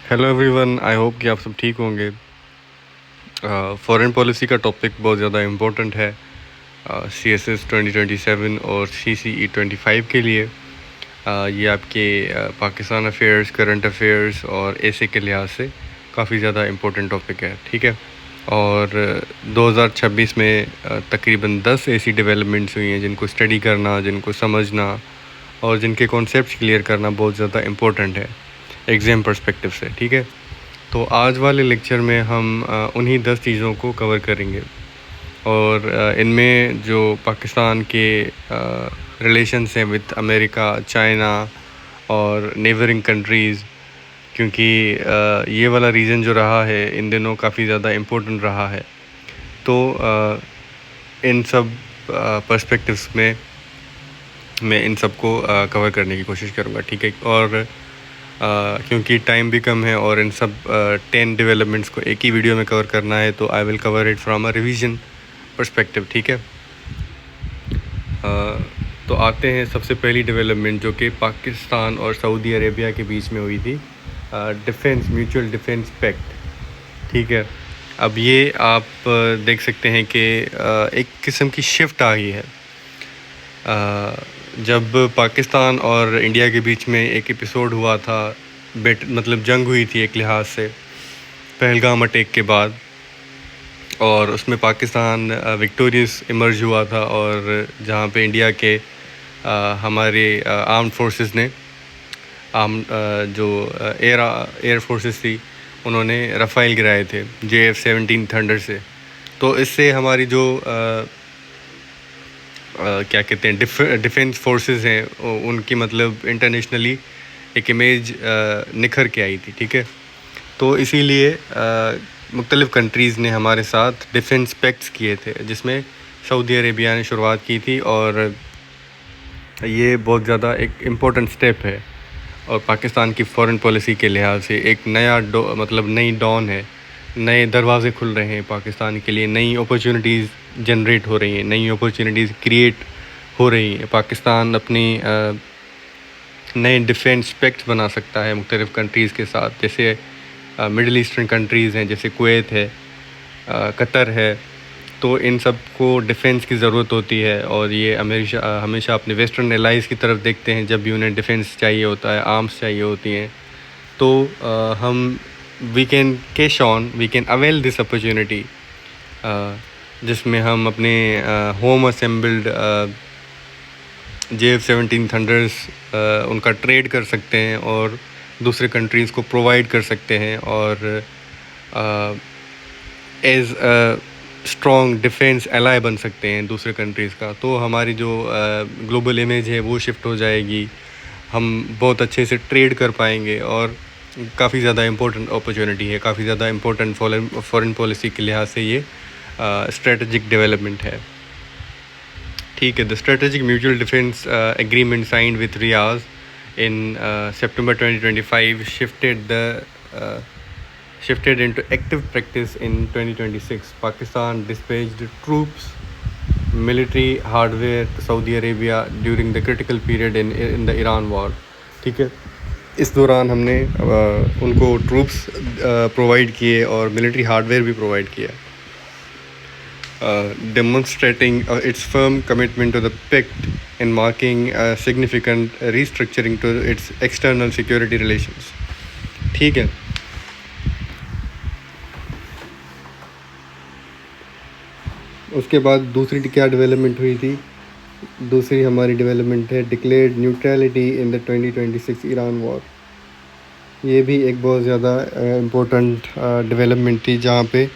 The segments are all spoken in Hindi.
हेलो एवरीवन, आई होप कि आप सब ठीक होंगे। फॉरेन पॉलिसी का टॉपिक बहुत ज़्यादा इम्पोर्टेंट है CSS 2027 और CCE 25 के लिए। ये आपके पाकिस्तान अफेयर्स, करंट अफेयर्स और ऐसे के लिहाज से काफ़ी ज़्यादा इम्पोर्टेंट टॉपिक है, ठीक है। और 2026 में तकरीबन 10 ऐसी डेवलपमेंट्स हुई हैं जिनको स्टडी करना, जिनको समझना और जिनके कॉन्सेप्ट्स क्लियर करना बहुत ज़्यादा इम्पोर्टेंट है एग्ज़ाम पर्सपेक्टिव से, ठीक है। तो आज वाले लेक्चर में हम उन्हीं 10 चीज़ों को कवर करेंगे और इनमें जो पाकिस्तान के रिलेशंस हैं विद अमेरिका, चाइना और नेबरिंग कंट्रीज़, क्योंकि ये वाला रीजन जो रहा है इन दिनों काफ़ी ज़्यादा इम्पोर्टेंट रहा है। तो इन सब पर्सपेक्टिव्स में मैं इन सब को कवर करने की कोशिश करूँगा, ठीक है। और क्योंकि टाइम भी कम है और इन सब 10 डेवलपमेंट्स को एक ही वीडियो में कवर करना है, तो I will cover it from a revision perspective, ठीक है। तो आते हैं सबसे पहली डेवलपमेंट जो कि पाकिस्तान और सऊदी अरेबिया के बीच में हुई थी, डिफेंस म्यूचुअल डिफेंस पैक्ट, ठीक है। अब ये आप देख सकते हैं कि एक किस्म की शिफ्ट आ गई है। जब पाकिस्तान और इंडिया के बीच में एक एपिसोड हुआ था, मतलब जंग हुई थी एक लिहाज से पहलगाम अटैक के बाद, और उसमें पाकिस्तान विक्टोरियस इमर्ज हुआ था, और जहाँ पे इंडिया के हमारे आर्म्ड फोर्सेस ने जो एयर फोर्सेस थी उन्होंने रफ़ाइल गिराए थे JF-17 थंडर से। तो इससे हमारी जो क्या कहते हैं डिफेंस फोर्सेस हैं उनकी मतलब इंटरनेशनली एक इमेज निखर के आई थी, ठीक है। तो इसीलिए मुख्तलिफ़ कंट्रीज़ ने हमारे साथ डिफेंस पैक्ट्स किए थे, जिसमें सऊदी अरेबिया ने शुरुआत की थी, और ये बहुत ज़्यादा एक इम्पोर्टेंट स्टेप है और पाकिस्तान की फ़ॉरेन पॉलिसी के लिहाज से एक नया मतलब नई डॉन है, नए दरवाज़े खुल रहे हैं पाकिस्तान के लिए, नई अपॉर्चुनिटीज़ जनरेट हो रही हैं, नई अपॉर्चुनिटीज़ क्रिएट हो रही हैं। पाकिस्तान अपनी नए डिफेंस पैक्ट्स बना सकता है मुख्तलिफ़ कंट्रीज़ के साथ, जैसे मिडल ईस्टर्न कंट्रीज़ हैं, जैसे कुवैत है, कतर है। तो इन सब को डिफेंस की ज़रूरत होती है, और ये हमेशा अपने वेस्टर्न एलाइज़ की तरफ देखते हैं जब भी उन्हें डिफेंस चाहिए होता है, आर्म्स चाहिए होती हैं। तो हम we can avail this opportunity, जिसमें हम अपने होम असेंबल्ड JF-17 थंडर्स उनका ट्रेड कर सकते हैं और दूसरे कंट्रीज़ को प्रोवाइड कर सकते हैं, और एज़ स्ट्रॉन्ग डिफेंस एलाई बन सकते हैं दूसरे कंट्रीज़ का। तो हमारी जो ग्लोबल इमेज है वो शिफ्ट हो जाएगी, हम बहुत अच्छे से ट्रेड कर पाएंगे, और काफ़ी ज़्यादा इम्पोर्टेंट अपॉर्चुनिटी है, काफ़ी ज़्यादा इम्पोर्टेंट फॉरेन पॉलिसी के लिहाज से ये स्ट्रेटजिक डेवलपमेंट है, ठीक है। The strategic mutual defence agreement signed with Riyadh in September 2025 shifted into active practice in 2026. Pakistan dispatched troops, military hardware to Saudi Arabia during the critical period in the Iran war, ठीक है। इस दौरान हमने उनको ट्रूप्स प्रोवाइड किए और मिलिट्री हार्डवेयर भी प्रोवाइड किया, demonstrating its firm commitment to the pact and marking a significant restructuring to its external security relations, ठीक है। उसके बाद दूसरी क्या डेवलपमेंट हुई थी? दूसरी हमारी डेवलपमेंट है declared neutrality in the 2026 Iran war. ये भी एक बहुत ज़्यादा इम्पोर्टेंट डेवलपमेंट थी, जहाँ पे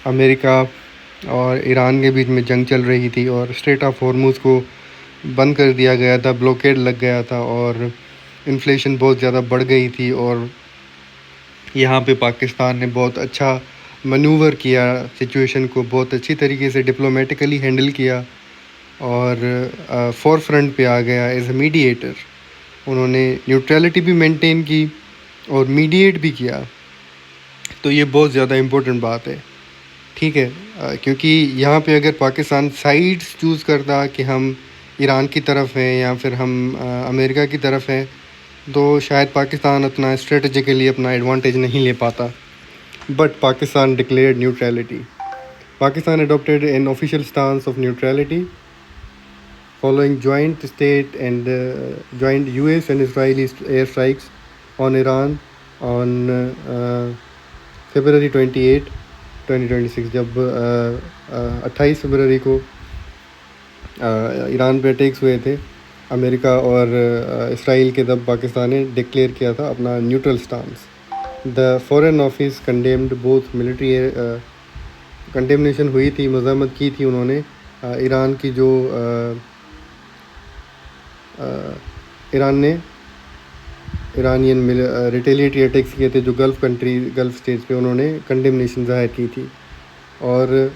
अमेरिका और ईरान के बीच में जंग चल रही थी और स्ट्रेट ऑफ हॉर्मुज़ को बंद कर दिया गया था, ब्लॉकेड लग गया था, और इन्फ्लेशन बहुत ज़्यादा बढ़ गई थी। और यहाँ पे पाकिस्तान ने बहुत अच्छा मनूवर किया, सिचुएशन को बहुत अच्छी तरीके से डिप्लोमेटिकली हैंडल किया, और फॉर फ्रंट पे आ गया एज ए मीडिएटर। उन्होंने न्यूट्रलिटी भी मेंटेन की और मीडिएट भी किया। तो ये बहुत ज़्यादा इम्पोर्टेंट बात है, ठीक है। क्योंकि यहाँ पे अगर पाकिस्तान साइड्स चूज़ करता कि हम ईरान की तरफ हैं या फिर हम अमेरिका की तरफ हैं, तो शायद पाकिस्तान अपना स्ट्रेटजिकली अपना एडवांटेज नहीं ले पाता, but Pakistan declared neutrality. Pakistan adopted an official stance of neutrality following joint US and Israeli airstrikes on Iran on February 28, 2026. जब 28 फरवरी को ईरान पे अटैक्स हुए थे अमेरिका और इसराइल के, तब पाकिस्तान ने डिक्लेयर किया था अपना neutral stance. The foreign office condemned both military condemnation हुई थी, मज़म्मत की थी उन्होंने ईरान की जो ईरान ने इरानियन रिटेलिएटरी अटैक्स किए थे जो गल्फ़ स्टेट्स पे, उन्होंने कंडेमनेशन ज़ाहिर की थी. और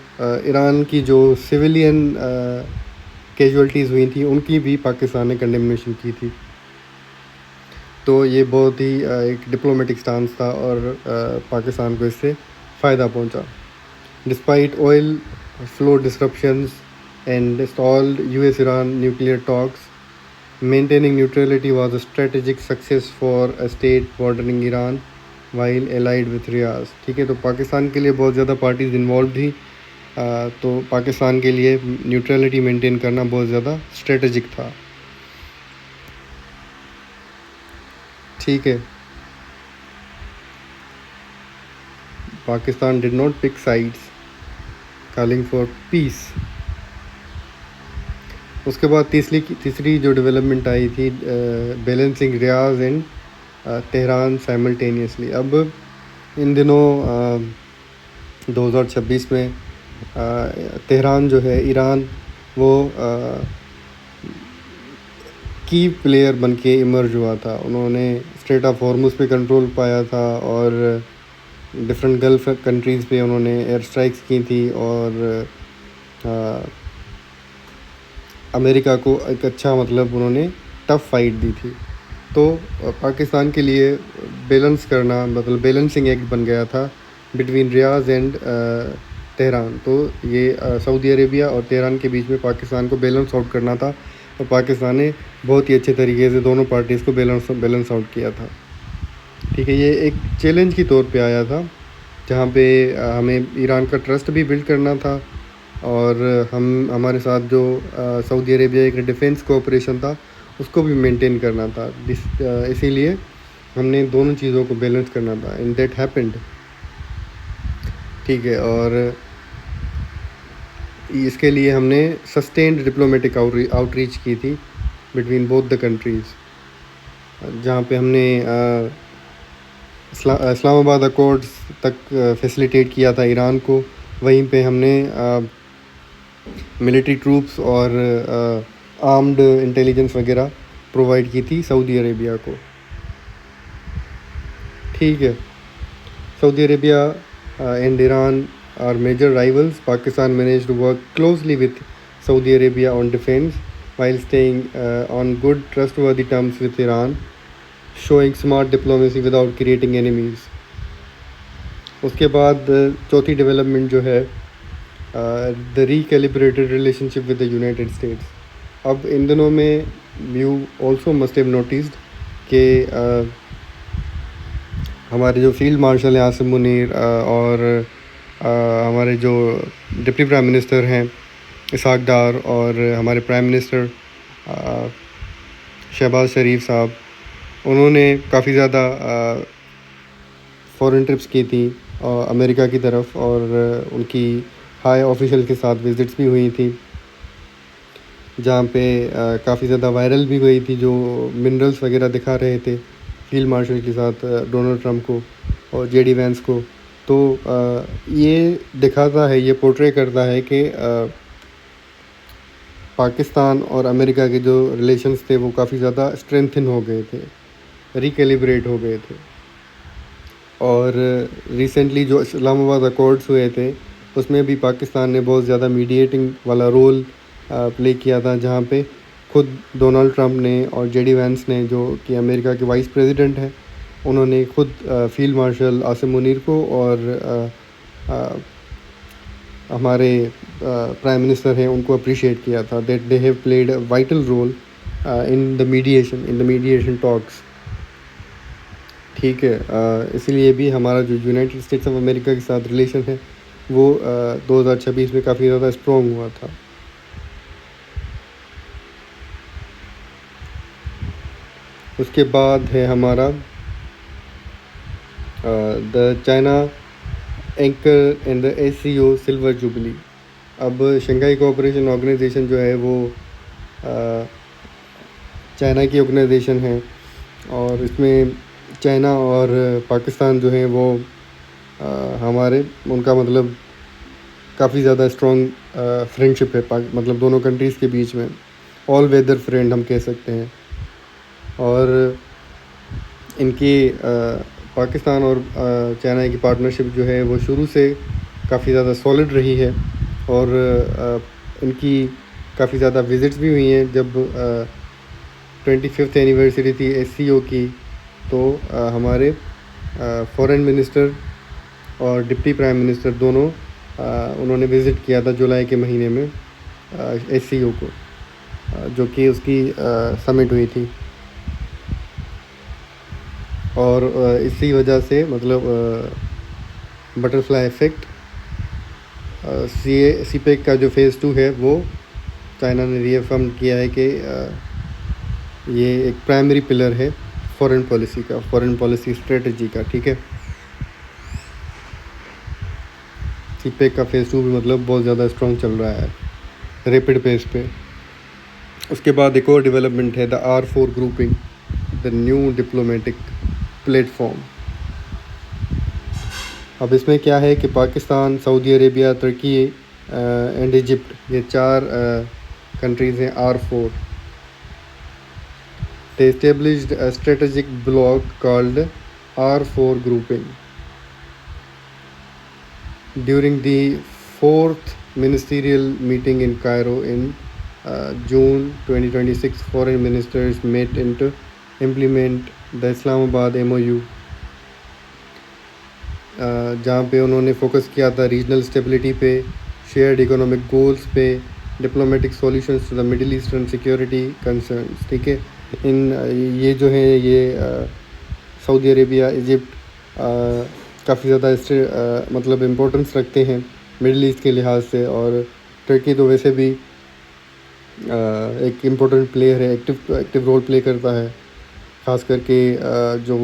ईरान की जो सिविलियन कैजुअल्टीज़ हुई थी उनकी भी पाकिस्तान ने कंडेमनेशन की थी. तो ये बहुत ही एक डिप्लोमेटिक स्टांस था और पाकिस्तान को इससे फ़ायदा पहुंचा. Despite oil flow disruptions and stalled US-Iran nuclear talks, maintaining neutrality was a strategic success for a state bordering Iran while allied with Riyadh. ठीक है, तो पाकिस्तान के लिए बहुत ज़्यादा पार्टीज़ इन्वॉल्व थी, तो पाकिस्तान के लिए न्यूट्रलिटी मेंटेन करना बहुत ज़्यादा स्ट्रेटजिक था. ठीक है, Pakistan did not pick sides, calling for peace. उसके बाद तीसरी जो डेवलपमेंट आई थी, balancing Riyadh and Tehran simultaneously. अब इन दिनों 2026 में तेहरान जो है ईरान वो की प्लेयर बन के इमर्ज हुआ था. उन्होंने स्ट्रेट ऑफ हॉर्मुज़ पे कंट्रोल पाया था और डिफरेंट गल्फ़ कंट्रीज़ पे उन्होंने एयर स्ट्राइक्स की थी और अमेरिका को एक अच्छा मतलब उन्होंने टफ़ फाइट दी थी. तो पाकिस्तान के लिए बैलेंस करना मतलब बैलेंसिंग एक्ट बन गया था बिटवीन रियाज एंड तेहरान. तो ये सऊदी अरेबिया और तेहरान के बीच में पाकिस्तान को बैलेंस आउट करना था और पाकिस्तान ने बहुत ही अच्छे तरीके से दोनों पार्टीज़ को बैलेंस आउट किया था. ठीक है, ये एक चैलेंज की तौर पे आया था जहाँ पे हमें ईरान का ट्रस्ट भी बिल्ड करना था और हमारे साथ जो सऊदी अरेबिया एक डिफेंस कोऑपरेशन था उसको भी मेंटेन करना था. इसीलिए हमने दोनों चीज़ों को बैलेंस करना था एंड दैट हैपेंड. ठीक है, और इसके लिए हमने सस्टेन्ड डिप्लोमेटिक आउटरीच की थी बिटवीन बोथ द कंट्रीज़, जहाँ पे हमने इस्लामाबाद अकॉर्ड्स तक फैसिलिटेट किया था ईरान को. वहीं पे हमने मिलिट्री ट्रूप्स और आर्म्ड इंटेलिजेंस वगैरह प्रोवाइड की थी सऊदी अरेबिया को. ठीक है, Saudi Arabia and Iran are major rivals. Pakistan manage to work closely with Saudi Arabia on defence while staying on good trustworthy terms with Iran, showing smart diplomacy without creating enemies. उसके बाद चौथी डेवलपमेंट जो है the recalibrated relationship with the United States. अब इन दिनों में you also must have noticed कि हमारे जो फील्ड मार्शल हैं आसिम मुनीर और हमारे जो डिप्टी प्राइम मिनिस्टर हैं इसहाक डार और हमारे प्राइम मिनिस्टर शहबाज शरीफ साहब, उन्होंने काफ़ी ज़्यादा फॉरेन ट्रिप्स की थी अमेरिका की तरफ और उनकी हाई ऑफिशियल के साथ विज़िट्स भी हुई थी, जहाँ पे काफ़ी ज़्यादा वायरल भी हुई थी जो मिनरल्स वगैरह दिखा रहे थे फील्ड मार्शल के साथ डोनाल्ड ट्रंप को और जेडी वैंस को. तो ये दिखाता है, ये पोर्ट्रे करता है कि पाकिस्तान और अमेरिका के जो रिलेशंस थे वो काफ़ी ज़्यादा स्ट्रेंथन हो गए थे, रिकैलिब्रेट हो गए थे. और रिसेंटली जो इस्लामाबाद अकॉर्ड्स हुए थे उसमें भी पाकिस्तान ने बहुत ज़्यादा मीडिएटिंग वाला रोल प्ले किया था, जहाँ पे खुद डोनाल्ड ट्रंप ने और जेडी वैंस ने, जो कि अमेरिका के वाइस प्रेसिडेंट हैं, उन्होंने खुद फील्ड मार्शल आसिम मुनीर को और हमारे प्राइम मिनिस्टर हैं उनको अप्रिशिएट किया था that they have played a vital role in the mediation talks. ठीक है। इसीलिए भी हमारा जो यूनाइटेड स्टेट्स ऑफ अमेरिका के साथ रिलेशन है वो 2026 में काफ़ी ज़्यादा स्ट्रॉन्ग हुआ था। उसके बाद है हमारा the China anchor and the SCO silver jubilee. अब शंघाई कोऑपरेशन ऑर्गेनाइजेशन जो है वो चाइना की ऑर्गेनाइजेशन है और इसमें चाइना और पाकिस्तान जो है वो हमारे उनका मतलब काफ़ी ज़्यादा स्ट्रॉन्ग फ्रेंडशिप है मतलब दोनों कंट्रीज़ के बीच में। ऑल वेदर फ्रेंड हम कह सकते हैं। और इनकी पाकिस्तान और चाइना की पार्टनरशिप जो है वो शुरू से काफ़ी ज़्यादा सॉलिड रही है और इनकी काफ़ी ज़्यादा विज़िट्स भी हुई हैं। जब 25th एनिवर्सरी थी एससीओ की तो हमारे फॉरेन मिनिस्टर और डिप्टी प्राइम मिनिस्टर दोनों उन्होंने विज़िट किया था जुलाई के महीने में एससीओ को, जो कि उसकी समिट हुई थी। और इसी वजह से मतलब बटरफ्लाई इफ़ेक्ट सीपेक का जो फ़ेज़ 2 है वो चाइना ने रीअफर्म किया है कि ये एक प्राइमरी पिलर है फॉरेन पॉलिसी का, फॉरेन पॉलिसी स्ट्रेटजी का। ठीक है, सीपेक का फ़ेज़ 2 भी मतलब बहुत ज़्यादा स्ट्रॉन्ग चल रहा है रैपिड पेस पे। उसके बाद एक और डेवलपमेंट है the R4 grouping, the new diplomatic platform. अब इसमें क्या है कि Pakistan, Saudi Arabia, Turkey and Egypt, ये 4 कंट्रीज़ हैं R4। They established a strategic bloc called R4 grouping. During the 4th ministerial meeting in Cairo in June 2026, foreign ministers met to implement the Islamabad MOU, जहाँ पे उन्होंने फोकस किया था रीजनल स्टेबिलिटी पे, शेयर्ड इकोनॉमिक गोल्स पे, diplomatic solutions to the middle eastern security concerns. ठीक है, ये जो है ये सऊदी अरेबिया, इजिप्ट काफ़ी ज़्यादा मतलब इम्पोर्टेंस रखते हैं मिडिल ईस्ट के लिहाज से। और तुर्की तो वैसे भी एक इम्पोर्टेंट प्लेयर है, एक्टिव रोल प्ले करता है, ख़ास करके जो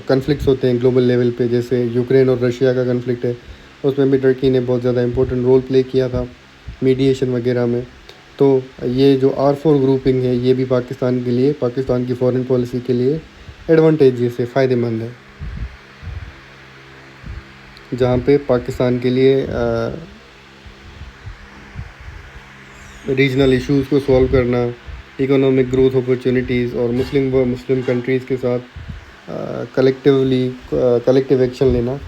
कन्फ्लिक्ट्स होते हैं ग्लोबल लेवल पे, जैसे यूक्रेन और रशिया का कन्फ्लिक्ट है, उसमें भी तुर्की ने बहुत ज़्यादा इम्पोर्टेंट रोल प्ले किया था मीडिएशन वगैरह में। तो ये जो R4 ग्रुपिंग है ये भी पाकिस्तान के लिए, पाकिस्तान की फॉरेन पॉलिसी के लिए एडवांटेजियस है, फ़ायदेमंद है, जहाँ पे पाकिस्तान के लिए रीजनल इश्यूज़ को सॉल्व करना, इकोनॉमिक ग्रोथ अपॉर्चुनिटीज़ और मुस्लिम कंट्रीज़ के साथ कलेक्टिव एक्शन लेना,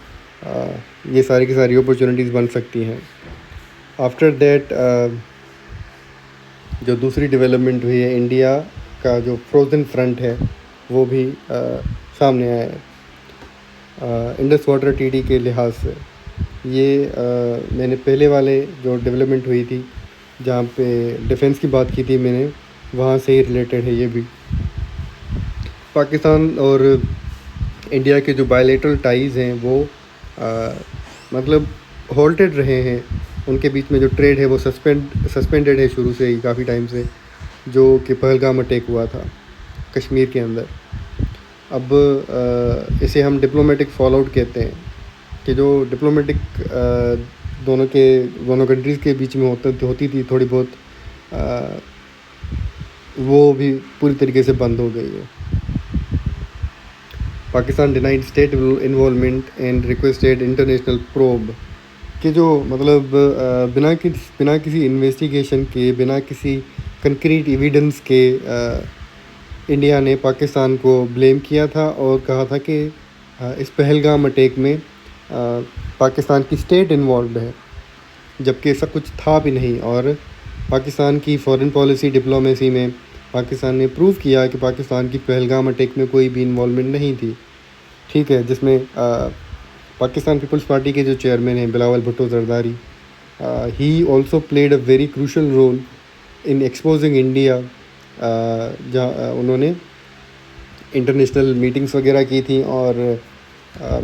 ये सारी की सारी अपॉर्चुनिटीज़ बन सकती हैं। आफ्टर दैट जो दूसरी डेवलपमेंट हुई है, इंडिया का जो फ्रोज़न फ्रंट है वो भी सामने आया है इंडस वाटर टीडी के लिहाज से। ये मैंने पहले वाले जो डेवलपमेंट हुई थी जहाँ पे डिफेंस की बात की थी मैंने, वहाँ से ही रिलेटेड है ये भी। पाकिस्तान और इंडिया के जो बायलैटरल टाइज़ हैं वो मतलब हॉल्टेड रहे हैं, उनके बीच में जो ट्रेड है वो सस्पेंडेड है शुरू से ही, काफ़ी टाइम से, जो कि पहलगाम अटैक हुआ था कश्मीर के अंदर। अब इसे हम डिप्लोमेटिक फॉलआउट कहते हैं कि जो डिप्लोमेटिक दोनों कंट्रीज़ के बीच में होती थी थोड़ी बहुत, वो भी पूरी तरीके से बंद हो गई है। Pakistan denied state involvement and requested international probe, कि जो मतलब बिना किसी इन्वेस्टिगेशन के, बिना किसी कंक्रीट एविडेंस के इंडिया ने पाकिस्तान को ब्लेम किया था और कहा था कि इस पहलगाम अटैक में पाकिस्तान की स्टेट इन्वॉल्व है, जबकि ऐसा कुछ था भी नहीं। और पाकिस्तान की फॉरेन पॉलिसी डिप्लोमेसी में पाकिस्तान ने प्रूव किया कि पाकिस्तान की पहलगाम अटैक में कोई भी इन्वॉल्वमेंट नहीं थी। ठीक है, जिसमें पाकिस्तान पीपल्स पार्टी के जो चेयरमैन हैं Bilawal Bhutto Zardari, he also played a very crucial role in exposing India, जहाँ उन्होंने इंटरनेशनल मीटिंग्स वगैरह की थी, और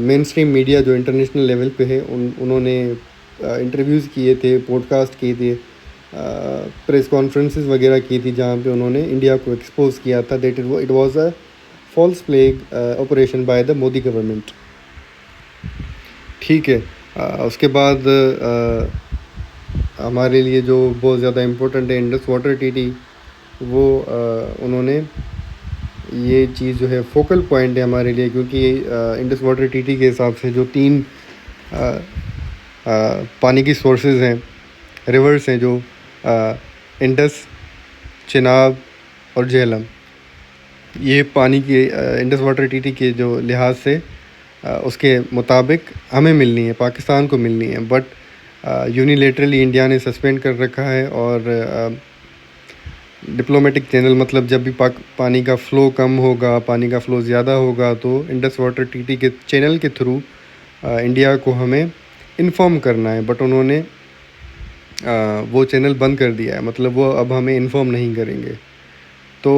मेन स्ट्रीम मीडिया जो इंटरनेशनल लेवल पे है उन्होंने इंटरव्यूज़ किए थे, पॉडकास्ट किए थे, प्रेस कॉन्फ्रेंसेस वगैरह की थी, जहाँ पे उन्होंने इंडिया को एक्सपोज किया था that it was a false flag operation by the Modi government. ठीक है। उसके बाद हमारे लिए जो बहुत ज़्यादा इम्पोर्टेंट है इंडस वाटर ट्रीटी, वो उन्होंने ये चीज़ जो है फोकल पॉइंट है हमारे लिए, क्योंकि इंडस वाटर ट्रीटी के हिसाब से जो 3 पानी की सोर्सेज हैं, रिवर्स हैं, जो इंडस, चिनाब और झेलम, ये पानी की इंडस वाटर ट्रीटी के जो लिहाज से उसके मुताबिक हमें मिलनी है, पाकिस्तान को मिलनी है, बट यूनिलेटरली इंडिया ने सस्पेंड कर रखा है। और डिप्लोमेटिक चैनल, मतलब जब भी पानी का फ़्लो कम होगा, पानी का फ़्लो ज़्यादा होगा, तो इंडस वाटर ट्रीटी के चैनल के थ्रू इंडिया को हमें इन्फॉर्म करना है, बट उन्होंने वो चैनल बंद कर दिया है, मतलब वो अब हमें इन्फॉर्म नहीं करेंगे। तो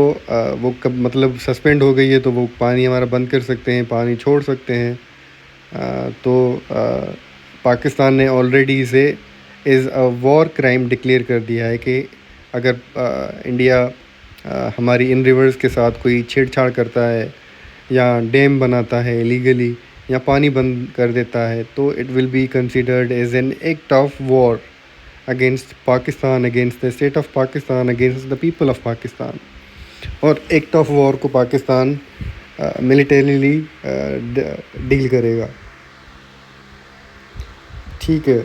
वो कब मतलब सस्पेंड हो गई है, तो वो पानी हमारा बंद कर सकते हैं, पानी छोड़ सकते हैं। तो पाकिस्तान ने ऑलरेडी इसे as a war crime declare कर दिया है कि अगर इंडिया हमारी इन रिवर्स के साथ कोई छेड़छाड़ करता है, या डैम बनाता है इलीगली, या पानी बंद कर देता है, तो it will be considered as an act of war against Pakistan, against the state of Pakistan, against the people of Pakistan. और एक्ट ऑफ वॉर को पाकिस्तान मिलिटरीली डील करेगा। ठीक है।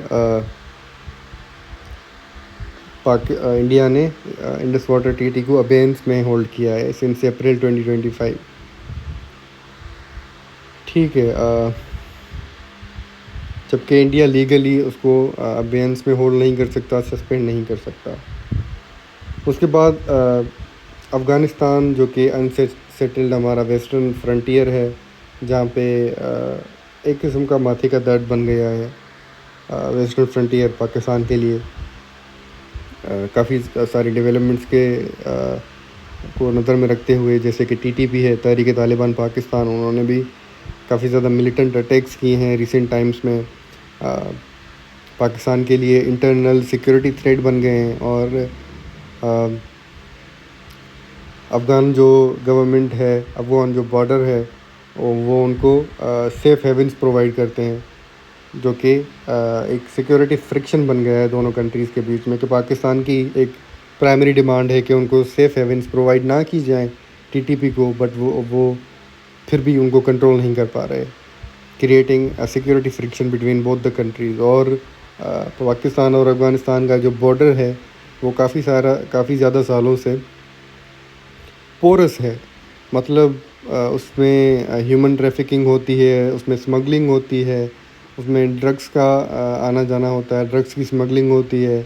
इंडिया ने इंडस वाटर ट्रीटी को अबेंस में होल्ड किया है सिंस अप्रैल 2025। ठीक है। जबकि इंडिया लीगली उसको अबेंस में होल्ड नहीं कर सकता, सस्पेंड नहीं कर सकता। उसके बाद अफ़गानिस्तान, जो कि अनसेटल्ड हमारा वेस्टर्न फ्रंटियर है, जहाँ पे एक किस्म का माथे का दर्द बन गया है वेस्टर्न फ्रंटियर पाकिस्तान के लिए। काफ़ी सारी डेवलपमेंट्स के को नज़र में रखते हुए, जैसे कि टीटीपी है, तहरीक तालिबान पाकिस्तान, उन्होंने भी काफ़ी ज़्यादा मिलिटेंट अटैक्स किए हैं रिसेंट टाइम्स में। पाकिस्तान के लिए इंटरनल सिक्योरिटी थ्रेट बन गए हैं। और अफ़गान जो गवर्नमेंट है, अफ़गान जो बॉर्डर है, वो उनको सेफ़ हेवन्स प्रोवाइड करते हैं, जो कि एक सिक्योरिटी फ्रिक्शन बन गया है दोनों कंट्रीज़ के बीच में, कि पाकिस्तान की एक प्राइमरी डिमांड है कि उनको सेफ़ हेवन्स प्रोवाइड ना की जाए टीटीपी को, बट वो फिर भी उनको कंट्रोल नहीं कर पा रहे, creating a security friction between both the countries. और पाकिस्तान और अफ़गानिस्तान का जो बॉर्डर है, वो काफ़ी ज़्यादा सालों से पोरस है, मतलब उसमें ह्यूमन ट्रैफिकिंग होती है, उसमें स्मगलिंग होती है, उसमें ड्रग्स का आना जाना होता है, ड्रग्स की स्मगलिंग होती है,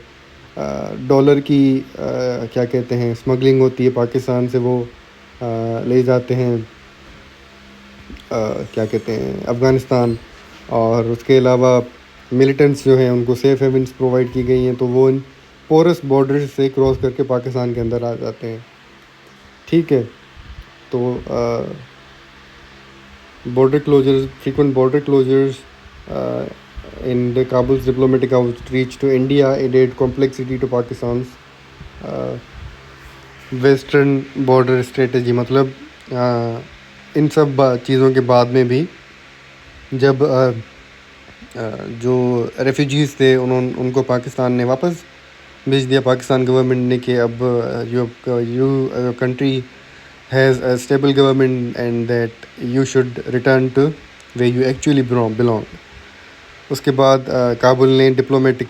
डॉलर की क्या कहते हैं स्मगलिंग होती है, पाकिस्तान से वो ले जाते हैं क्या कहते हैं अफ़गानिस्तान। और उसके अलावा मिलिटेंट्स जो हैं, उनको सेफ़ हेवन्स प्रोवाइड की गई हैं, तो वो इन पोरस बॉर्डर से क्रॉस करके पाकिस्तान के अंदर आ जाते हैं। ठीक है। तो border closures, frequent border closures in the Kabul's diplomatic outreach to India added complexity to Pakistan's western border strategy. मतलब इन सब चीज़ों के बाद में भी जब जो रेफ्यूजीज़ थे उनको पाकिस्तान ने वापस भेज दिया, पाकिस्तान गवर्नमेंट ने, कि अब you country has a stable government and that you should return two way you actually belong. उसके बाद काबुल ने डिप्लोमेटिक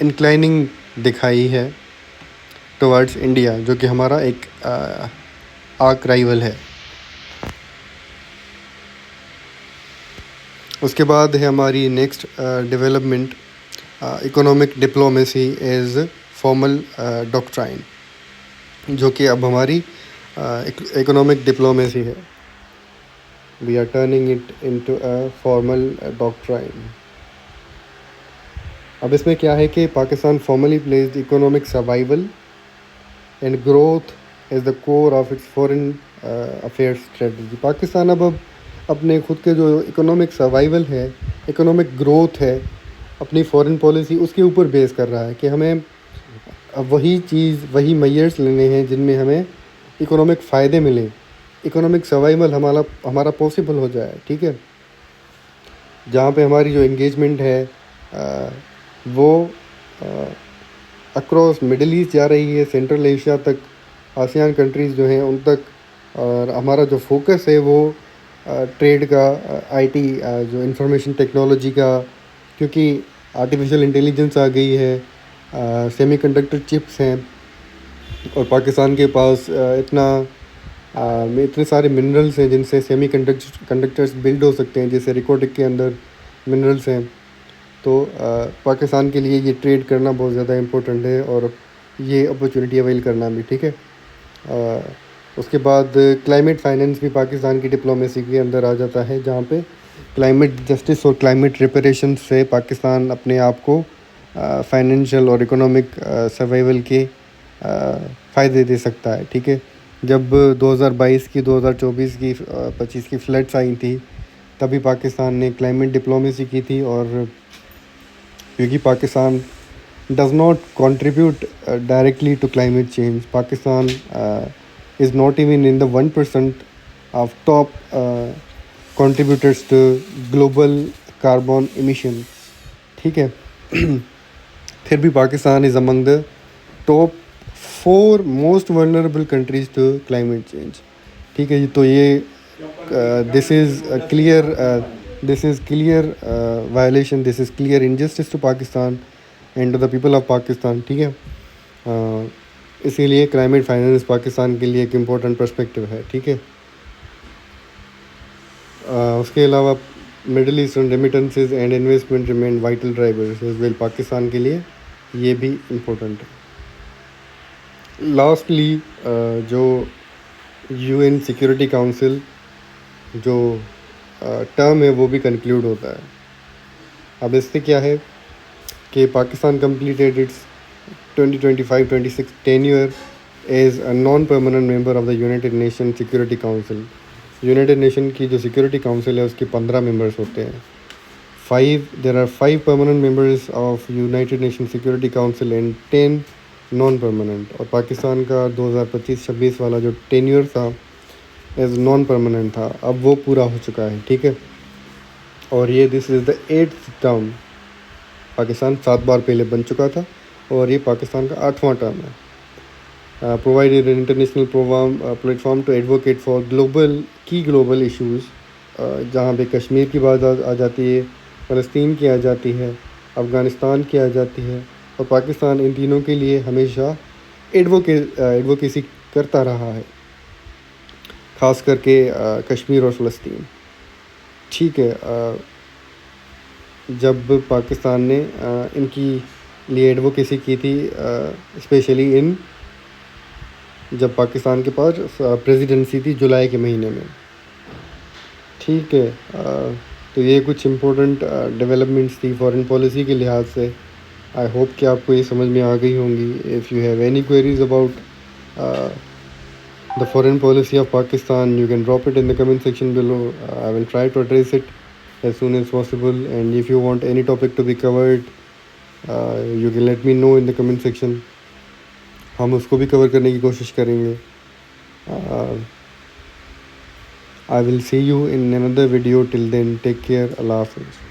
इंक्लाइनिंग दिखाई है टुवर्ड्स इंडिया, जो कि हमारा एक आर्क राइवल है। उसके बाद है हमारी next development, economic diplomacy as formal doctrine, जो कि अब हमारी इकोनॉमिक डिप्लोमेसी है। We are turning it into a formal doctrine. अब इसमें क्या है कि Pakistan formally placed economic survival and growth is the core of its foreign affairs strategy. Pakistan अब अपने खुद के जो इकोनॉमिक सर्वाइवल है, इकोनॉमिक ग्रोथ है, अपनी फॉरेन पॉलिसी उसके ऊपर बेस कर रहा है कि हमें वही चीज़, वही मेजर्स लेने हैं जिनमें हमें इकोनॉमिक फ़ायदे मिलें, इकोनॉमिक सर्वाइवल हमारा पॉसिबल हो जाए। ठीक है, जहाँ पे हमारी जो एंगेजमेंट है वो अक्रॉस मिडल ईस्ट जा रही है, सेंट्रल एशिया तक, आसियान कंट्रीज़ जो हैं उन तक, और हमारा जो फोकस है वो ट्रेड का, आईटी, जो इंफॉर्मेशन टेक्नोलॉजी का, क्योंकि आर्टिफिशियल इंटेलिजेंस आ गई है, सेमीकंडक्टर चिप्स हैं, और पाकिस्तान के पास इतने सारे मिनरल्स हैं जिनसे कंडक्टर्स बिल्ड हो सकते हैं, जैसे रिकोटिक के अंदर मिनरल्स हैं। तो पाकिस्तान के लिए ये ट्रेड करना बहुत ज़्यादा इम्पोर्टेंट है, और ये अपॉर्चुनिटी अवेल करना भी। ठीक है, उसके बाद क्लाइमेट फाइनेंस भी पाकिस्तान की डिप्लोमेसी के अंदर आ जाता है, जहाँ पे क्लाइमेट जस्टिस और क्लाइमेट रिपेरेशन से पाकिस्तान अपने आप को फाइनेंशियल और इकोनॉमिक सर्वाइवल के फ़ायदे दे सकता है। ठीक है, जब 2022 की, 2024 की, 25 की फ्लड्स आई थी, तभी पाकिस्तान ने क्लाइमेट डिप्लोमेसी की थी, और क्योंकि Pakistan does not contribute directly to climate change. Pakistan is not even in the 1% of top contributors to global carbon emissions. ठीक है, फिर भी Pakistan is among the top 4 most vulnerable countries to climate change. ठीक है, तो ये this is a clear violation, this is clear injustice to Pakistan and the people of Pakistan. ठीक है, इसीलिए क्लाइमेट फाइनेंस पाकिस्तान के लिए एक इम्पोर्टेंट पर्सपेक्टिव है। ठीक है, उसके अलावा middle eastern remittances and investment remain vital drivers as well, Pakistan के लिए ये भी इम्पोर्टेंट है। लास्टली जो यूएन सिक्योरिटी काउंसिल जो टर्म है वो भी कंक्लूड होता है। अब इससे क्या है कि Pakistan completed its 2025-26 tenure as a non-permanent member of the United Nations Security Council. United nation की जो सिक्योरिटी काउंसिल है उसके 15 मेंबर्स होते हैं। There are 5 permanent members of united nation security council and 10 non permanent. और पाकिस्तान का 2025-26 वाला जो टेन्यूर था एज नॉन परमानेंट था, अब वो पूरा हो चुका है। ठीक है, और ये this is the 8th term. Pakistan 7 बार पहले बन चुका था, और ये पाकिस्तान का 8वां टर्म है। Provided international platform to advocate for global issues, जहाँ पे कश्मीर की बात आ जाती है, फ़लस्तीन की आ जाती है, अफ़गानिस्तान की आ जाती है, और पाकिस्तान इन तीनों के लिए हमेशा एडवोकेसी करता रहा है, ख़ास करके कश्मीर और फ़लस्तीन। ठीक है, जब पाकिस्तान ने इनकी लिए एडवोकेसी की थी, स्पेशली जब पाकिस्तान के पास प्रेसिडेंसी थी जुलाई के महीने में। ठीक है, तो ये कुछ इम्पोर्टेंट डेवलपमेंट्स थी फॉरेन पॉलिसी के लिहाज से। आई होप कि आपको ये समझ में आ गई होंगी। If you have any queries about the foreign policy of Pakistan, you can drop it in the comment section below. I will try to address it as soon as possible, and if you want any topic to be covered, you can let me know in the comment section. हम उसको भी कवर करने की कोशिश करेंगे। I will see you in another video. Till then, take care. Allah Hafiz.